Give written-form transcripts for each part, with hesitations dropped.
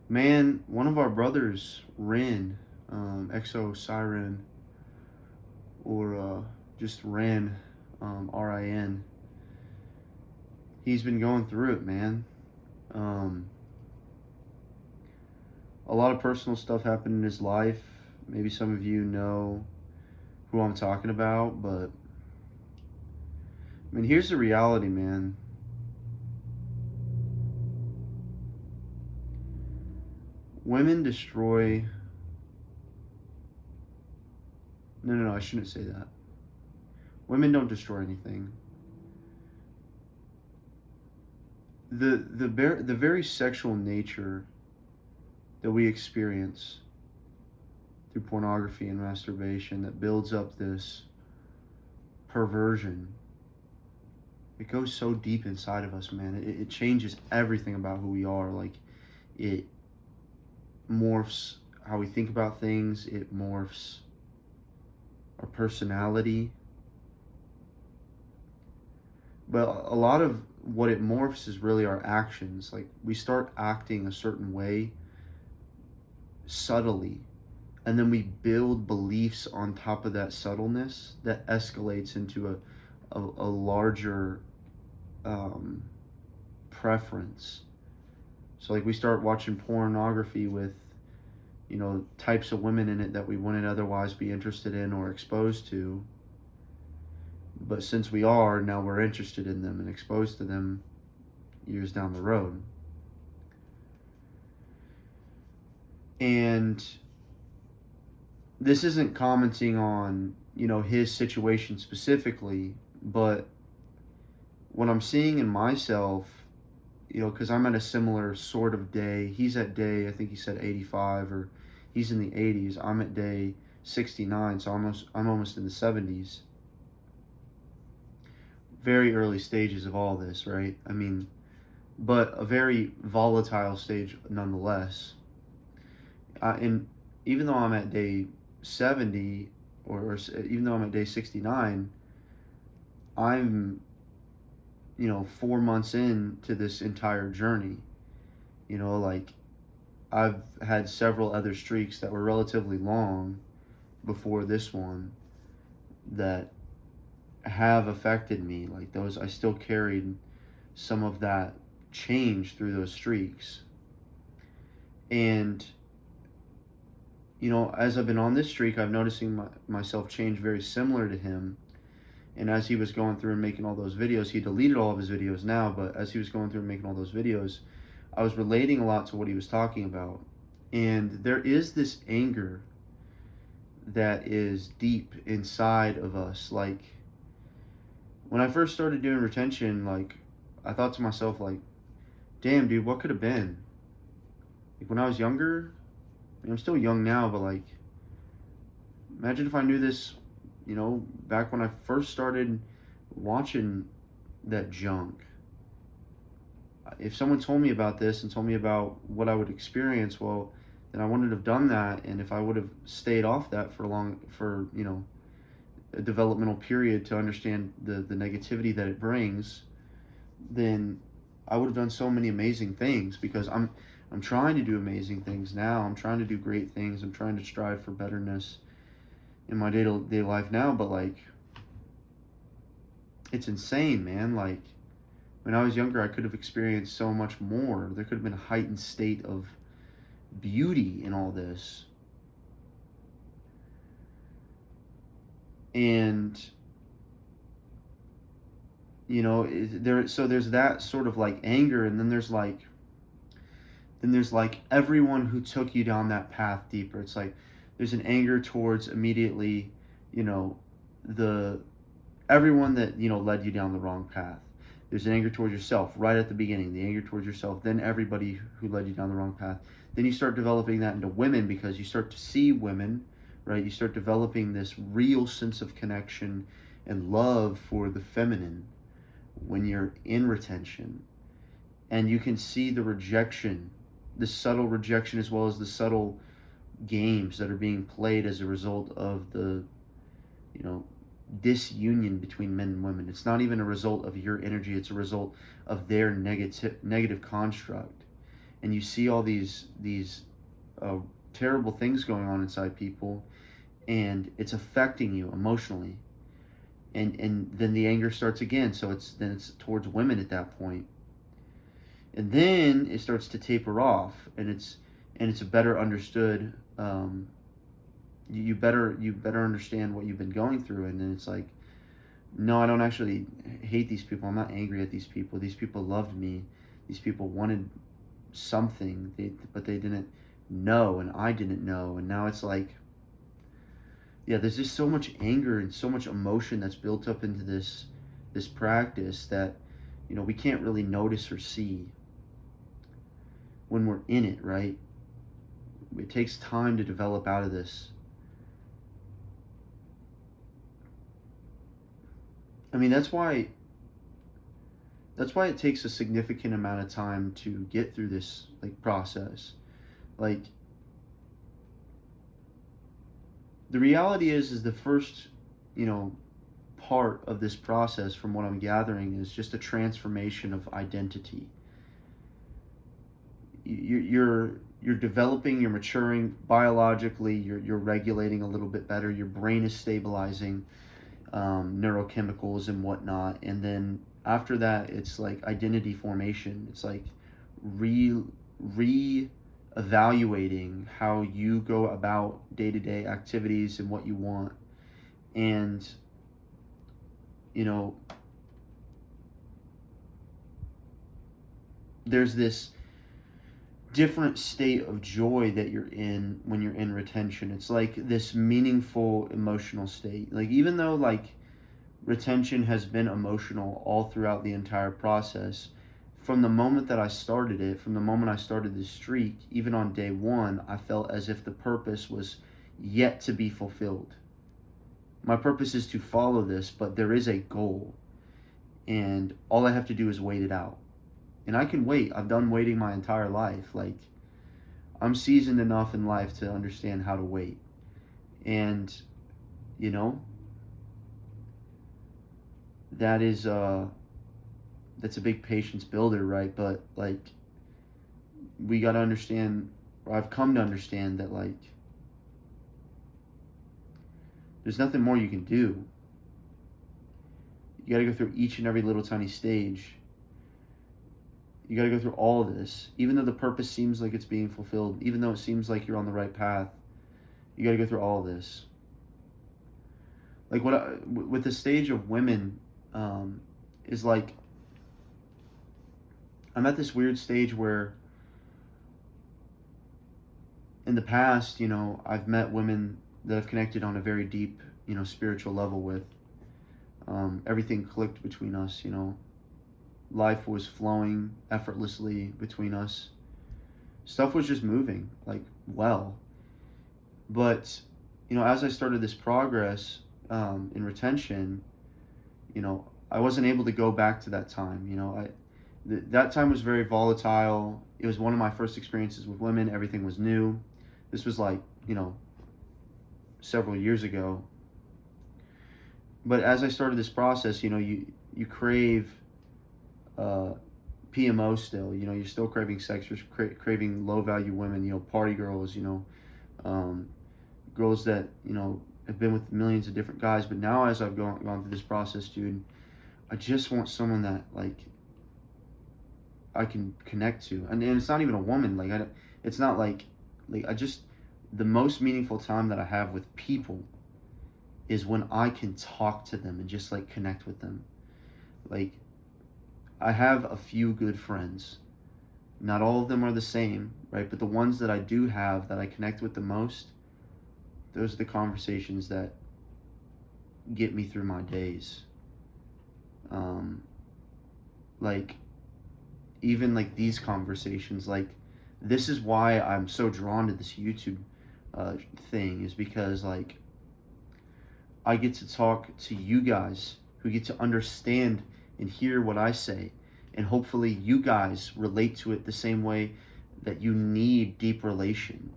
Man, one of our brothers, Ren, Exo Siren, or just Ren, RIN, he's been going through it, man. Um, a lot of personal stuff happened in his life. Maybe some of you know who I'm talking about, but I mean, here's the reality, man. Women destroy. No, I shouldn't say that. Women don't destroy anything. The very sexual nature that we experience through pornography and masturbation that builds up this perversion. It goes so deep inside of us, man. It changes everything about who we are. Like, it morphs how we think about things, it morphs our personality. But a lot of what it morphs is really our actions. Like, we start acting a certain way subtly, and then we build beliefs on top of that subtleness that escalates into a larger preference. So, like, we start watching pornography with, types of women in it that we wouldn't otherwise be interested in or exposed to. But since we are, now we're interested in them and exposed to them years down the road. And this isn't commenting on, his situation specifically, but what I'm seeing in myself, because I'm at a similar sort of day. He's at day, I think he said 85, or he's in the 80s. I'm at day 69, so I'm almost in the 70s. Very early stages of all this, right? I mean, but a very volatile stage nonetheless. And even though I'm at day 70, or even though I'm at day 69, I'm 4 months into this entire journey. Like, I've had several other streaks that were relatively long before this one that have affected me. Like, those, I still carried some of that change through those streaks. And as I've been on this streak, I'm noticing myself change very similar to him. And as he was going through and making all those videos, he deleted all of his videos now, but as he was going through and making all those videos, I was relating a lot to what he was talking about. And there is this anger that is deep inside of us. Like, when I first started doing retention, like, I thought to myself, like, damn, dude, what could have been? Like, when I was younger, I mean, I'm still young now, but, like, imagine if I knew this, back when I first started watching that junk. If someone told me about this and told me about what I would experience, well, then I wouldn't have done that. And if I would have stayed off that for a developmental period to understand the negativity that it brings, then I would have done so many amazing things, because I'm trying to do amazing things now. I'm trying to do great things. I'm trying to strive for betterness in my day-to-day life now. But, like, it's insane, man. Like, when I was younger, I could have experienced so much more. There could have been a heightened state of beauty in all this. And there's that sort of, like, anger, and then there's like everyone who took you down that path deeper. It's like there's an anger towards immediately, the everyone that led you down the wrong path. There's an anger towards yourself right at the beginning, the anger towards yourself, then everybody who led you down the wrong path. Then you start developing that into women, because you start to see women, right? You start developing this real sense of connection and love for the feminine when you're in retention. And you can see the rejection, the subtle rejection, as well as the subtle games that are being played as a result of the, disunion between men and women. It's not even a result of your energy, it's a result of their negative construct. and you see all these uh, terrible things going on inside people, and it's affecting you emotionally, and then the anger starts again. So it's towards women at that point, and then it starts to taper off, and it's a better understood. You better understand what you've been going through, and then it's like, no, I don't actually hate these people. I'm not angry at these people. These people loved me. These people wanted something, but they didn't know, and I didn't know. And now it's like, yeah, there's just so much anger and so much emotion that's built up into this practice that, we can't really notice or see when we're in it, right? It takes time to develop out of this. I mean, that's why it takes a significant amount of time to get through this like process. Like, the reality is the first, you know, part of this process, from what I'm gathering, is just a transformation of identity. You're developing, you're maturing biologically, you're regulating a little bit better, your brain is stabilizing, neurochemicals and whatnot, and then after that, it's like identity formation. It's like re evaluating how you go about day-to-day activities and what you want. And you know there's this different state of joy that you're in when you're in retention. It's like this meaningful emotional state. Like, even though like retention has been emotional all throughout the entire process, from the moment that I started it, from the moment I started this streak, even on day one, I felt as if the purpose was yet to be fulfilled. My purpose is to follow this, but there is a goal, and all I have to do is wait it out. And I can wait. I've done waiting my entire life. Like, I'm seasoned enough in life to understand how to wait. And, you know, that is that's a big patience builder, right? But like, we got to understand, or I've come to understand, that like there's nothing more you can do. You got to go through each and every little tiny stage. You got to go through all of this, even though the purpose seems like it's being fulfilled, even though it seems like you're on the right path. You got to go through all of this. Like, with the stage of women, is like, I'm at this weird stage where in the past, I've met women that I've connected on a very deep, spiritual level with. Everything clicked between us, life was flowing effortlessly between us. Stuff was just moving, like, well. But, as I started this progress in retention, I wasn't able to go back to that time. That time was very volatile. It was one of my first experiences with women. Everything was new. This was like, several years ago. But as I started this process, you crave PMO still. You're still craving sex. You're craving low value women. Party girls. Girls that have been with millions of different guys. But now, as I've gone through this process, dude, I just want someone that like I can connect to, and it's not even a woman. Like, it's not like I just, the most meaningful time that I have with people is when I can talk to them and just like connect with them. Like, I have a few good friends. Not all of them are the same, right? But the ones that I do have, that I connect with the most, those are the conversations that get me through my days. Like, even like these conversations, like, this is why I'm so drawn to this YouTube thing, is because like I get to talk to you guys who get to understand and hear what I say, and hopefully you guys relate to it the same way that you need deep relation,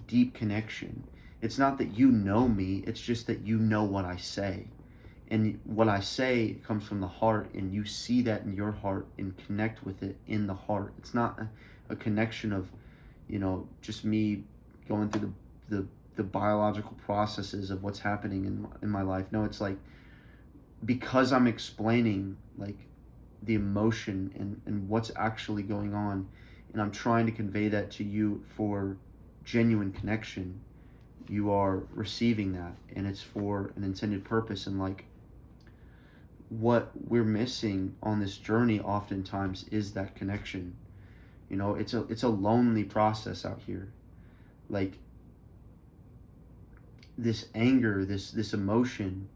deep connection. It's not that you know me, it's just that you know what I say. And what I say comes from the heart, and you see that in your heart and connect with it in the heart. It's not a connection of, just me going through the biological processes of what's happening in my life. No, it's like, because I'm explaining like the emotion and what's actually going on, and I'm trying to convey that to you for genuine connection, you are receiving that, and it's for an intended purpose. And like, what we're missing on this journey oftentimes is that connection. It's a lonely process out here. Like, this anger, this emotion,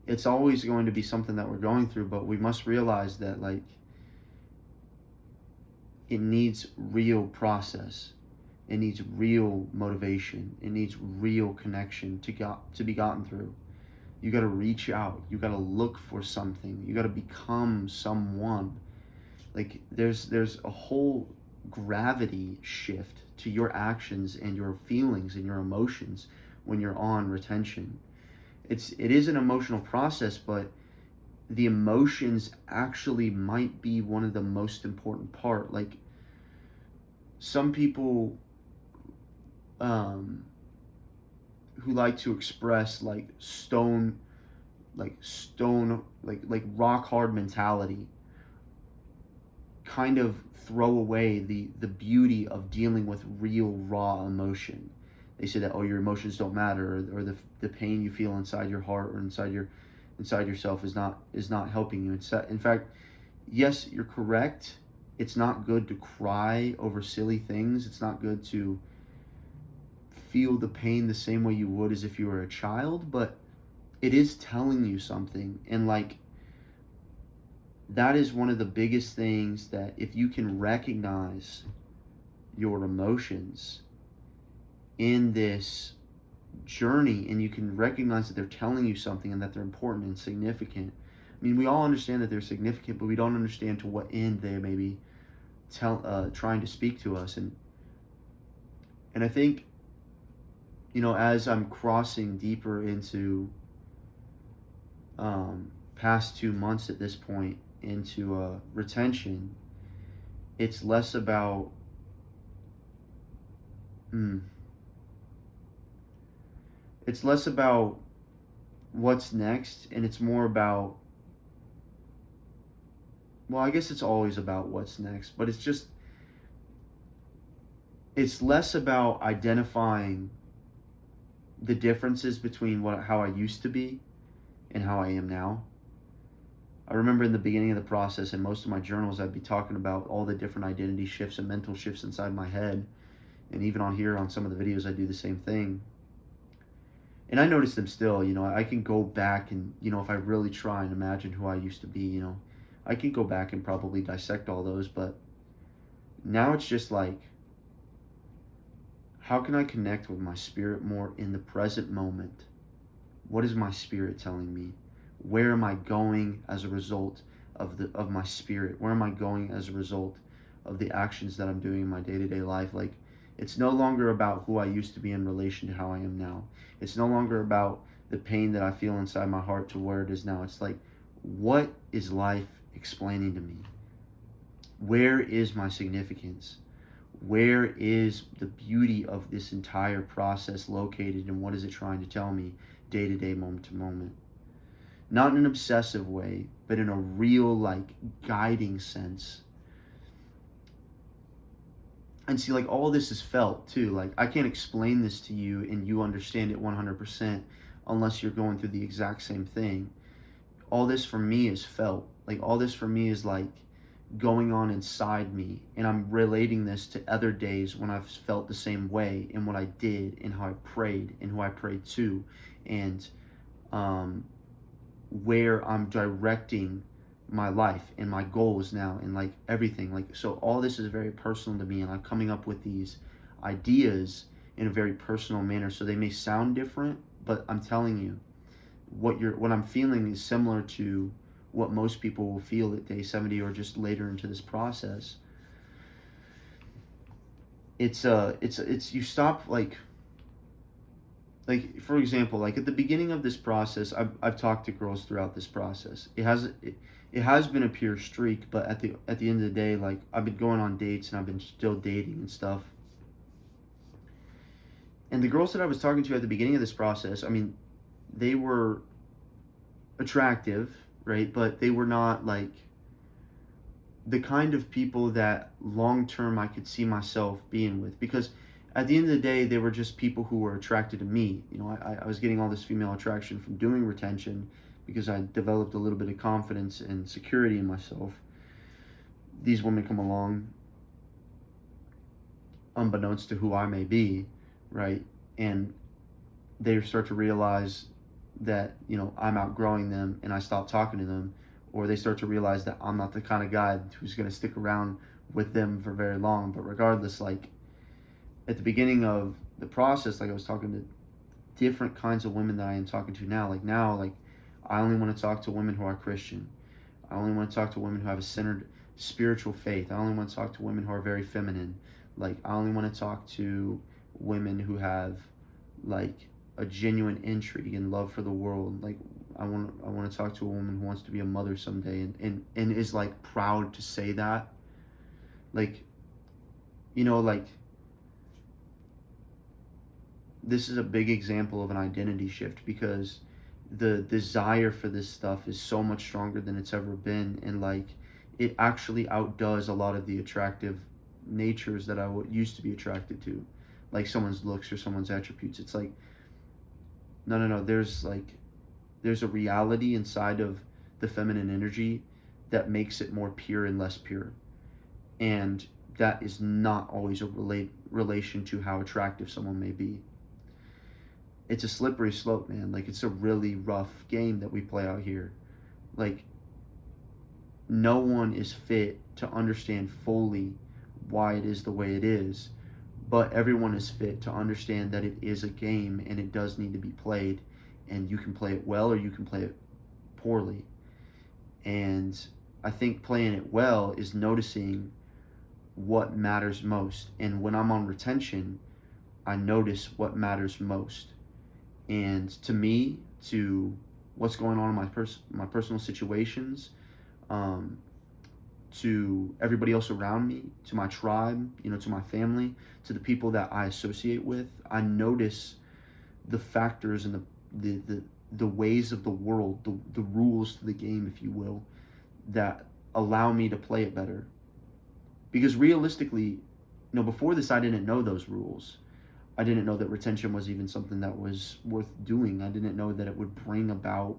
it's always going to be something that we're going through, but we must realize that like, it needs real process. It needs real motivation. It needs real connection to be gotten through. You got to reach out. You got to look for something. You got to become someone. Like, there's a whole gravity shift to your actions and your feelings and your emotions when you're on retention. It is an emotional process, but the emotions actually might be one of the most important part. Like, some people who like to express like rock hard mentality kind of throw away the beauty of dealing with real raw emotion. They say that, oh, your emotions don't matter, or the pain you feel inside your heart or inside yourself is not helping you. In fact, yes, you're correct. It's not good to cry over silly things. It's not good to feel the pain the same way you would as if you were a child, but it is telling you something. And like, that is one of the biggest things, that if you can recognize your emotions in this journey, and you can recognize that they're telling you something and that they're important and significant. I mean, we all understand that they're significant, but we don't understand to what end they may be trying to speak to us. And I think, as I'm crossing deeper into past 2 months at this point into retention, it's less about it's less about what's next, and it's more about, well, I guess it's always about what's next, but it's less about identifying the differences between how I used to be and how I am now. I remember in the beginning of the process, in most of my journals, I'd be talking about all the different identity shifts and mental shifts inside my head. And even on here, on some of the videos, I do the same thing. And I notice them still. I can go back and, if I really try and imagine who I used to be, I can go back and probably dissect all those. But now it's just like, how can I connect with my spirit more in the present moment? What is my spirit telling me? Where am I going as a result of my spirit? Where am I going as a result of the actions that I'm doing in my day-to-day life? Like, it's no longer about who I used to be in relation to how I am now. It's no longer about the pain that I feel inside my heart to where it is now. It's like, what is life explaining to me? Where is my significance? Where is the beauty of this entire process located, and what is it trying to tell me day to day, moment to moment? Not in an obsessive way, but in a real, like, guiding sense. And see, like, all this is felt too. Like, I can't explain this to you and you understand it 100% unless you're going through the exact same thing. All this for me is felt. Like, all this for me is like going on inside me, and I'm relating this to other days when I've felt the same way, and what I did, and how I prayed, and who I prayed to, and where I'm directing my life and my goals now, and like everything. Like, so all this is very personal to me, and I'm coming up with these ideas in a very personal manner, so they may sound different, but I'm telling you, what I'm feeling is similar to what most people will feel at day 70 or just later into this process. It's you stop, like, like for example, like at the beginning of this process, I've talked to girls throughout this process. It has been a pure streak, but at the end of the day, like I've been going on dates and I've been still dating and stuff. And the girls that I was talking to at the beginning of this process, I mean, they were attractive, right? But they were not like the kind of people that long term I could see myself being with, because at the end of the day they were just people who were attracted to me. You know, I was getting all this female attraction from doing retention because I developed a little bit of confidence and security in myself. These women come along unbeknownst to who I may be, right? And they start to realize that, you know, I'm outgrowing them and I stop talking to them, or they start to realize that I'm not the kind of guy who's going to stick around with them for very long. But regardless, like at the beginning of the process, like I was talking to different kinds of women that I am talking to now. Like now, like I only want to talk to women who are Christian. I only want to talk to women who have a centered spiritual faith. I only want to talk to women who are very feminine. Like I only want to talk to women who have like a genuine intrigue and love for the world. Like I want to talk to a woman who wants to be a mother someday and is like proud to say that. Like, you know, like this is a big example of an identity shift, because the desire for this stuff is so much stronger than it's ever been, and like it actually outdoes a lot of the attractive natures that I used to be attracted to, like someone's looks or someone's attributes. It's like no, there's a reality inside of the feminine energy that makes it more pure and less pure, and that is not always a relation to how attractive someone may be. It's a slippery slope, man. Like it's a really rough game that we play out here. Like no one is fit to understand fully why it is the way it is, but everyone is fit to understand that it is a game and it does need to be played, and you can play it well or you can play it poorly. And I think playing it well is noticing what matters most. And when I'm on retention, I notice what matters most. And to me, to what's going on in my personal situations, to everybody else around me, to my tribe, you know, to my family, to the people that I associate with, I notice the factors and the ways of the world, the rules to the game, if you will, that allow me to play it better. Because realistically, you know, before this, I didn't know those rules. I didn't know that retention was even something that was worth doing. I didn't know that it would bring about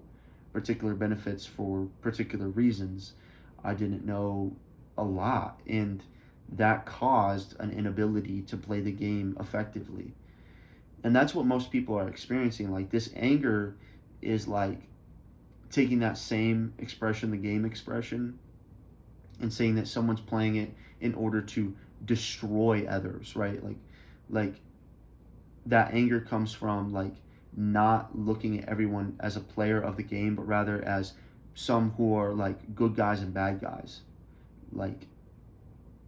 particular benefits for particular reasons. I didn't know a lot, and that caused an inability to play the game effectively. And that's what most people are experiencing. Like this anger is like taking that same expression, the game expression, and saying that someone's playing it in order to destroy others, right? Like that anger comes from like not looking at everyone as a player of the game, but rather as some who are like good guys and bad guys. Like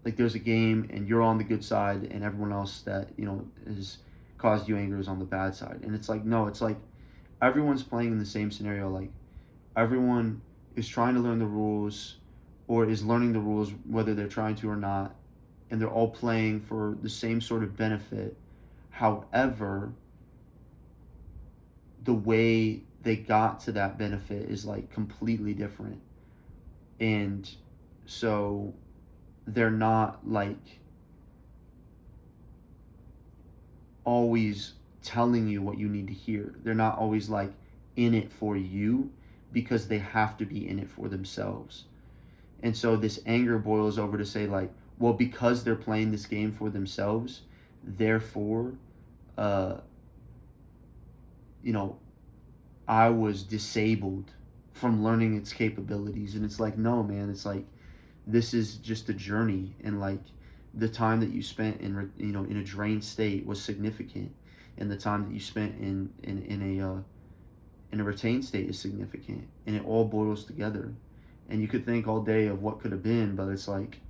there's a game and you're on the good side, and everyone else that, you know, has caused you anger is on the bad side. And it's like, no, it's like everyone's playing in the same scenario. Like everyone is trying to learn the rules, or is learning the rules whether they're trying to or not, and they're all playing for the same sort of benefit. However, the way they got to that benefit is like completely different. And so they're not like always telling you what you need to hear. They're not always like in it for you, because they have to be in it for themselves. And so this anger boils over to say like, well, because they're playing this game for themselves, therefore, you know, I was disabled from learning its capabilities. And it's like, no, man, it's like, this is just a journey. And like the time that you spent in, you know, in a drained state was significant. And the time that you spent in a retained state is significant. And it all boils together. And you could think all day of what could have been, but it's like,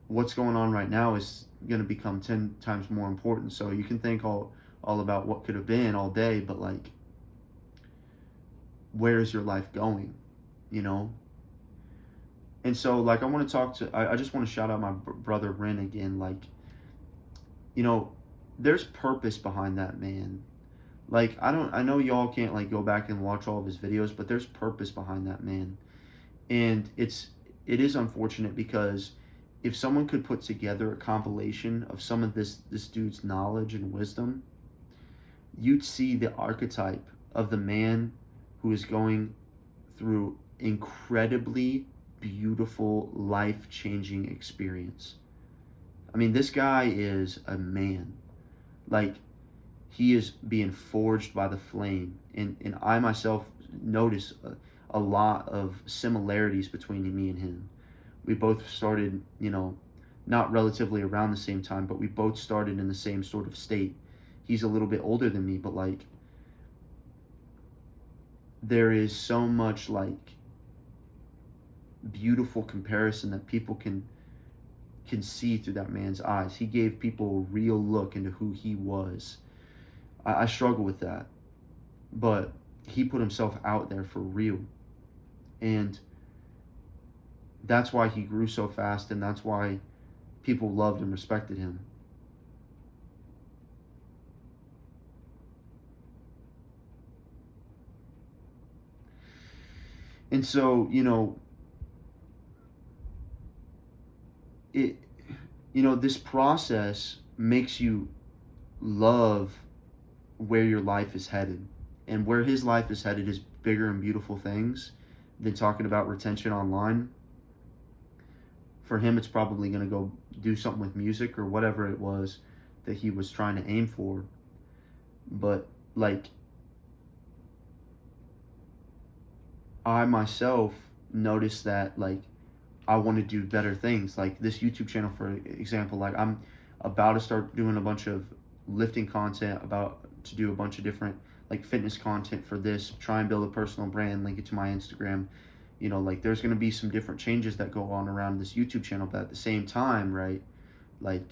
what's going on right now is going to become 10 times more important. So you can think all all about what could have been all day, but like, where is your life going, you know? And so, like, I want to talk to, I just want to shout out my brother Ren again. Like, you know, there's purpose behind that man. Like, I know y'all can't like go back and watch all of his videos, but there's purpose behind that man. And it is unfortunate because if someone could put together a compilation of some of this dude's knowledge and wisdom, you'd see the archetype of the man who is going through incredibly beautiful, life-changing experience. I mean, this guy is a man. Like, he is being forged by the flame. And I myself notice a lot of similarities between me and him. We both started, you know, not relatively around the same time, but we both started in the same sort of state. He's a little bit older than me, but like, there is so much like beautiful comparison that people can see through that man's eyes. He gave people a real look into who he was. I struggle with that, but he put himself out there for real. And that's why he grew so fast, and that's why people loved and respected him. And so, you know, it you know, this process makes you love where your life is headed. And where his life is headed is bigger and beautiful things than talking about retention online. For him, it's probably going to go do something with music or whatever it was that he was trying to aim for. But like, I myself noticed that like I want to do better things. Like this YouTube channel, for example, like I'm about to start doing a bunch of lifting content, about to do a bunch of different like fitness content for this, try and build a personal brand, link it to my Instagram. You know, like there's going to be some different changes that go on around this YouTube channel, but at the same time, right, like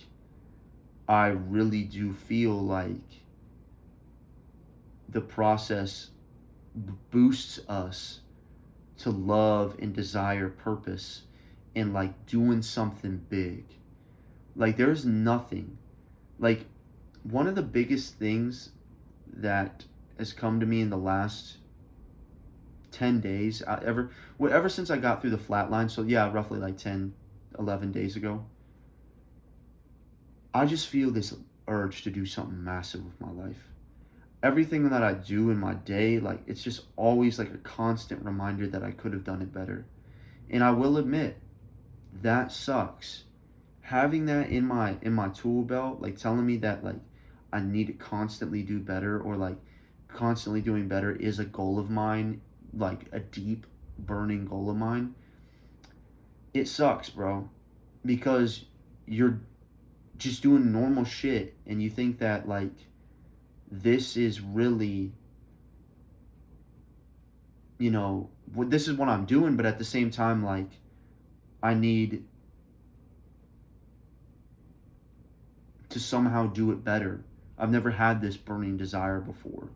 I really do feel like the process boosts us to love and desire purpose and like doing something big. Like there's nothing, like one of the biggest things that has come to me in the last 10 days ever since I got through the flatline, so yeah, roughly like 10-11 days ago, I just feel this urge to do something massive with my life. Everything that I do in my day, like it's just always like a constant reminder that I could have done it better. And I will admit, that sucks. Having that in my tool belt, like telling me that like I need to constantly do better, or like constantly doing better is a goal of mine, like a deep burning goal of mine. It sucks, bro, because you're just doing normal shit and you think that like this is really, you know, this is what I'm doing, but at the same time, like I need to somehow do it better. I've never had this burning desire before.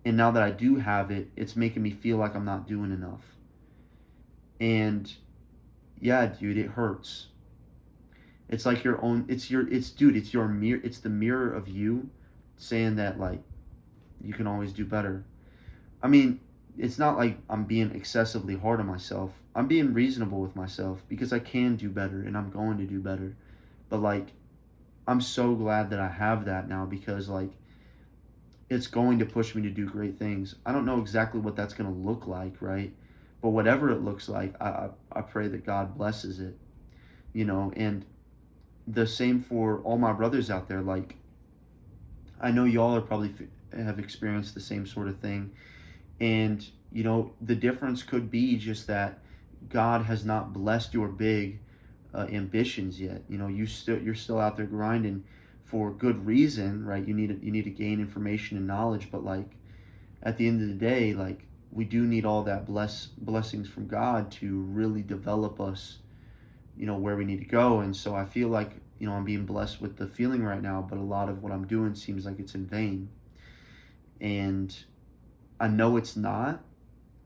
And now that I do have it, it's making me feel like I'm not doing enough. And yeah, dude, it hurts. It's like your own, it's your mirror, it's the mirror of you saying that like you can always do better. I mean, it's not like I'm being excessively hard on myself. I'm being reasonable with myself because I can do better and I'm going to do better. But like, I'm so glad that I have that now, because like it's going to push me to do great things. I don't know exactly what that's going to look like, right? But whatever it looks like, I pray that God blesses it, you know. And the same for all my brothers out there. Like, I know y'all are probably have experienced the same sort of thing. And, you know, the difference could be just that God has not blessed your big ambitions yet. You know, you're still out there grinding for good reason, right? You need to gain information and knowledge, but like at the end of the day, like we do need all that blessings from God to really develop us, you know, where we need to go. And so I feel like I'm being blessed with the feeling right now, but a lot of what I'm doing seems like it's in vain. And I know it's not,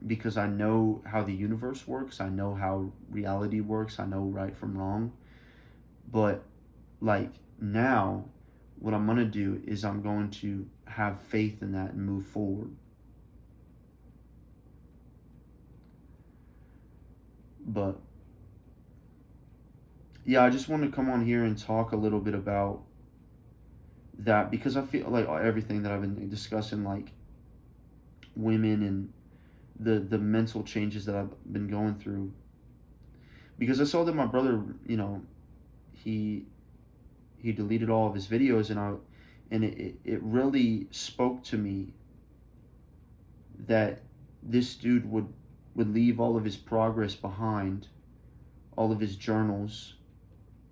because I know how the universe works. I know how reality works. I know right from wrong. But like now, what I'm going to do is I'm going to have faith in that and move forward. But yeah, I just want to come on here and talk a little bit about that, because I feel like everything that I've been discussing, like women and the mental changes that I've been going through, because I saw that my brother, he deleted all of his videos, and it really spoke to me that this dude would leave all of his progress behind, all of his journals,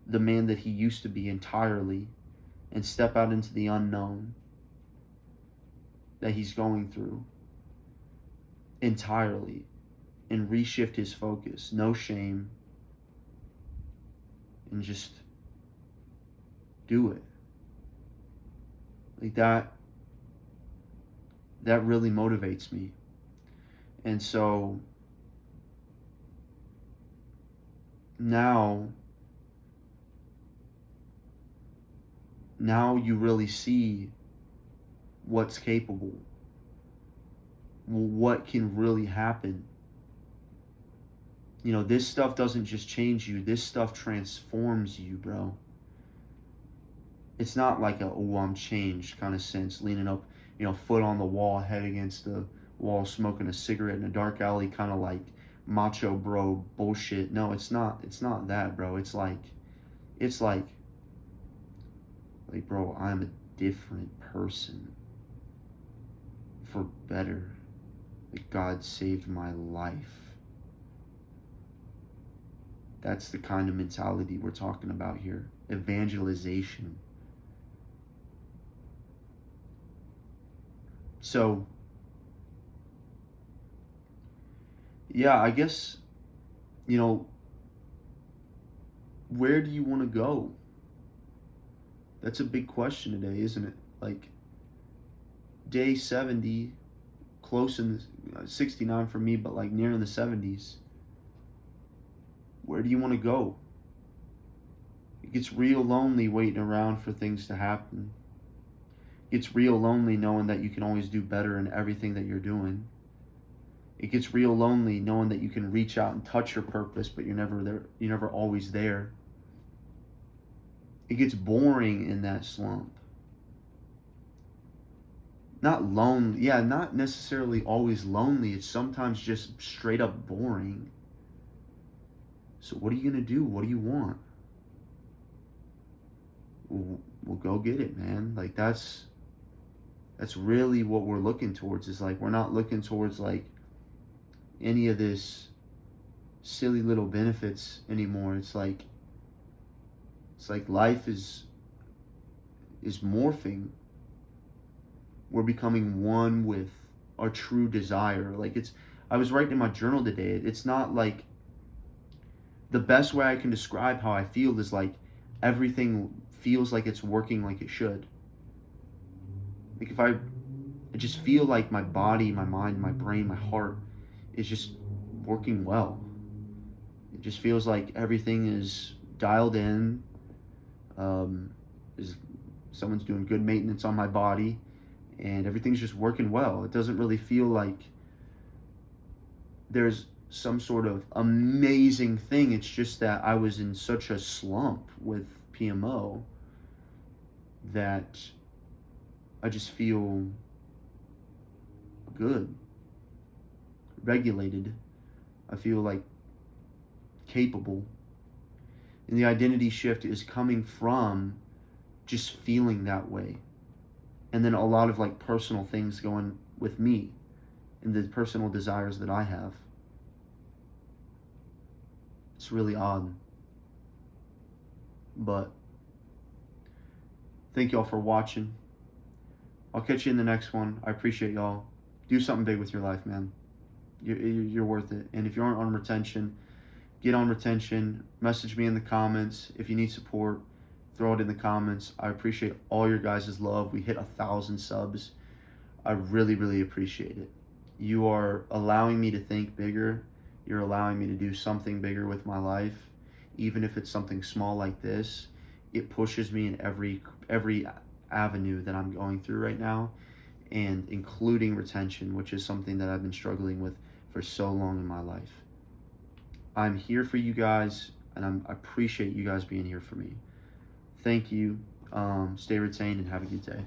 the man that he used to be entirely, and step out into the unknown that he's going through entirely, and reshift his focus, no shame, and just do it. Like that really motivates me. And so now you really see what's capable, what can really happen. This stuff doesn't just change you, this stuff transforms you, bro. It's not like I'm changed kind of sense, leaning up, foot on the wall, head against the wall, smoking a cigarette in a dark alley, kind of like macho bro bullshit. No, it's not that, bro. It's like, bro, I'm a different person for better. Like, God saved my life. That's the kind of mentality we're talking about here. Evangelization. So, yeah, I guess, where do you want to go? That's a big question today, isn't it? Like, day 70, close in the 69 for me, but like near in the 70s. Where do you want to go? It gets real lonely waiting around for things to happen. It gets real lonely knowing that you can always do better in everything that you're doing. It gets real lonely knowing that you can reach out and touch your purpose, but you're never there. You're never always there. It gets boring in that slump. Not lonely. Yeah, not necessarily always lonely. It's sometimes just straight up boring. So what are you going to do? What do you want? We'll go get it, man. Like, that's really what we're looking towards. Is like, we're not looking towards like any of this silly little benefits anymore. It's like life is morphing. We're becoming one with our true desire. Like, I was writing in my journal today. It's not like, the best way I can describe how I feel is like everything feels like it's working like it should. Like, if I just feel like my body, my mind, my brain, my heart is just working well. It just feels like everything is dialed in. Is someone's doing good maintenance on my body, and everything's just working well. It doesn't really feel like there's some sort of amazing thing. It's just that I was in such a slump with PMO that I just feel good, regulated. I feel like capable. And the identity shift is coming from just feeling that way. And then a lot of like personal things going with me and the personal desires that I have. It's really odd. But thank y'all for watching. I'll catch you in the next one. I appreciate y'all. Do something big with your life, man. You're worth it. And if you aren't on retention, get on retention. Message me in the comments if you need support. throw it in the comments. I appreciate all your guys' love. We hit 1,000 subs. I really, really appreciate it. You are allowing me to think bigger. You're allowing me to do something bigger with my life. Even if it's something small like this, it pushes me in every avenue that I'm going through right now, and including retention, which is something that I've been struggling with for so long in my life. I'm here for you guys, and I appreciate you guys being here for me. Thank you. Stay retained and have a good day.